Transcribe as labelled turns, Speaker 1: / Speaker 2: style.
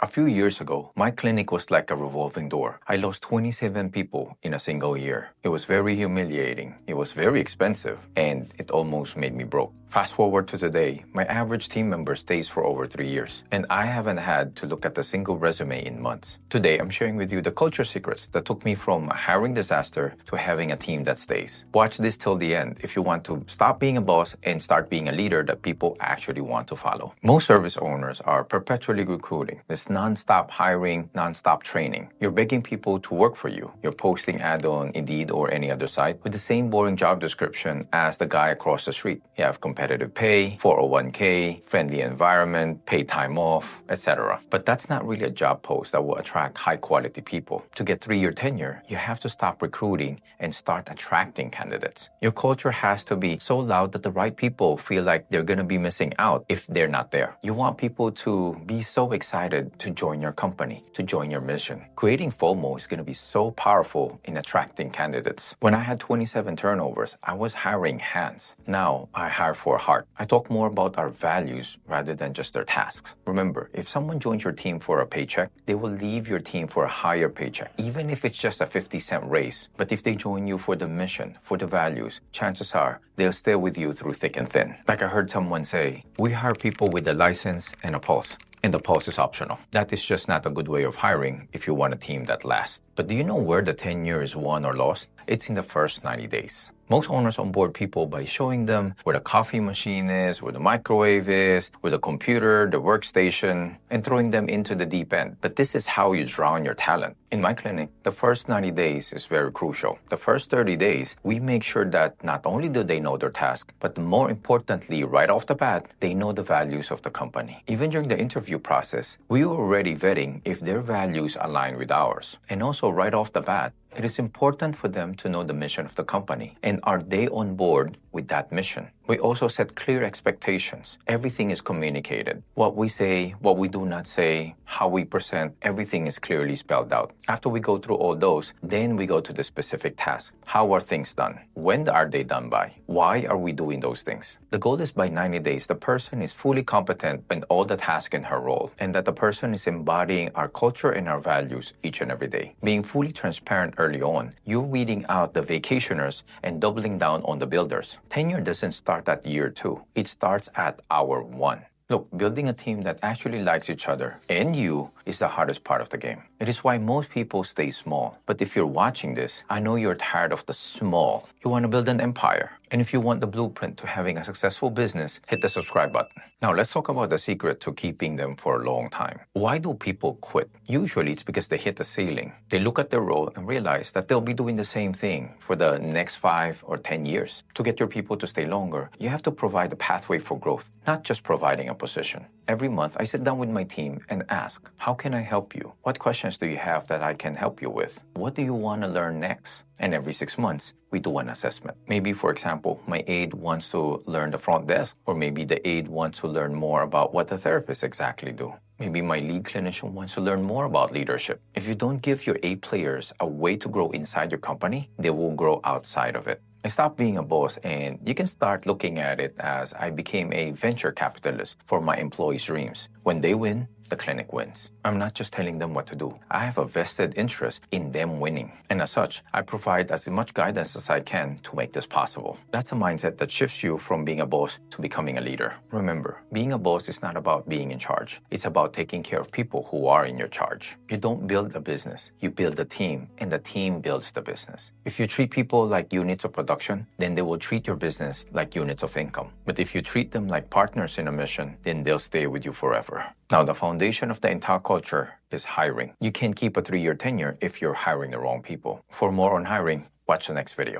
Speaker 1: A few years ago, my clinic was like a revolving door. I lost 27 people in a single year. It was very humiliating. It was very expensive, and it almost made me broke. Fast forward to today, my average team member stays for over 3 years, and I haven't had to look at a single resume in months. Today, I'm sharing with you the culture secrets that took me from a hiring disaster to having a team that stays. Watch this till the end if you want to stop being a boss and start being a leader that people actually want to follow. Most service owners are perpetually recruiting. This non-stop hiring, non-stop training. You're begging people to work for you. You're posting ad on Indeed or any other site with the same boring job description as the guy across the street. You have competitive pay, 401k, friendly environment, paid time off, etc. But that's not really a job post that will attract high-quality people. To get 3-year tenure, you have to stop recruiting and start attracting candidates. Your culture has to be so loud that the right people feel like they're going to be missing out if they're not there. You want people to be so excited to join your company, to join your mission. Creating FOMO is going to be so powerful in attracting candidates. When I had 27 turnovers, I was hiring hands. Now I hire for heart. I talk more about our values rather than just their tasks. Remember, if someone joins your team for a paycheck, they will leave your team for a higher paycheck, even if it's just a 50-cent raise. But if they join you for the mission, for the values, chances are they'll stay with you through thick and thin. Like I heard someone say, we hire people with a license and a pulse. And the pulse is optional. That is just not a good way of hiring if you want a team that lasts. But do you know where the tenure is won or lost? It's in the first 90 days. Most owners onboard people by showing them where the coffee machine is, where the microwave is, where the computer, the workstation, and throwing them into the deep end. But this is how you drown your talent. In my clinic, the first 90 days is very crucial. The first 30 days, we make sure that not only do they know their task, but more importantly, right off the bat, they know the values of the company. Even during the interview process, we were already vetting if their values align with ours. And also right off the bat, it is important for them to know the mission of the company. And are they on board with that mission? We also set clear expectations. Everything is communicated. What we say, what we do not say, how we present, everything is clearly spelled out. After we go through all those, then we go to the specific tasks. How are things done? When are they done by? Why are we doing those things? The goal is by 90 days, the person is fully competent in all the tasks in her role, and that the person is embodying our culture and our values each and every day. Being fully transparent early on, you're weeding out the vacationers and doubling down on the builders. Tenure doesn't start at year 2. It starts at hour 1. Look, building a team that actually likes each other and you is the hardest part of the game. It is why most people stay small. But if you're watching this, I know you're tired of the small. You want to build an empire. And if you want the blueprint to having a successful business, hit the subscribe button. Now, let's talk about the secret to keeping them for a long time. Why do people quit? Usually, it's because they hit the ceiling. They look at their role and realize that they'll be doing the same thing for the next 5 or 10 years. To get your people to stay longer, you have to provide a pathway for growth, not just providing a position. Every month, I sit down with my team and ask, how can I help you? What questions do you have that I can help you with? What do you want to learn next? And every 6 months, we do an assessment. Maybe, for example, my aide wants to learn the front desk, or maybe the aide wants to learn more about what the therapists exactly do. Maybe my lead clinician wants to learn more about leadership. If you don't give your A players a way to grow inside your company, they will grow outside of it. I stopped being a boss, and you can start looking at it as I became a venture capitalist for my employees' dreams. When they win, the clinic wins. I'm not just telling them what to do. I have a vested interest in them winning. And as such, I provide as much guidance as I can to make this possible. That's a mindset that shifts you from being a boss to becoming a leader. Remember, being a boss is not about being in charge. It's about taking care of people who are in your charge. You don't build a business. You build a team, and the team builds the business. If you treat people like units of production, then they will treat your business like units of income. But if you treat them like partners in a mission, then they'll stay with you forever. Now, the foundation of the entire culture is hiring. You can't keep a 3-year tenure if you're hiring the wrong people. For more on hiring, watch the next video.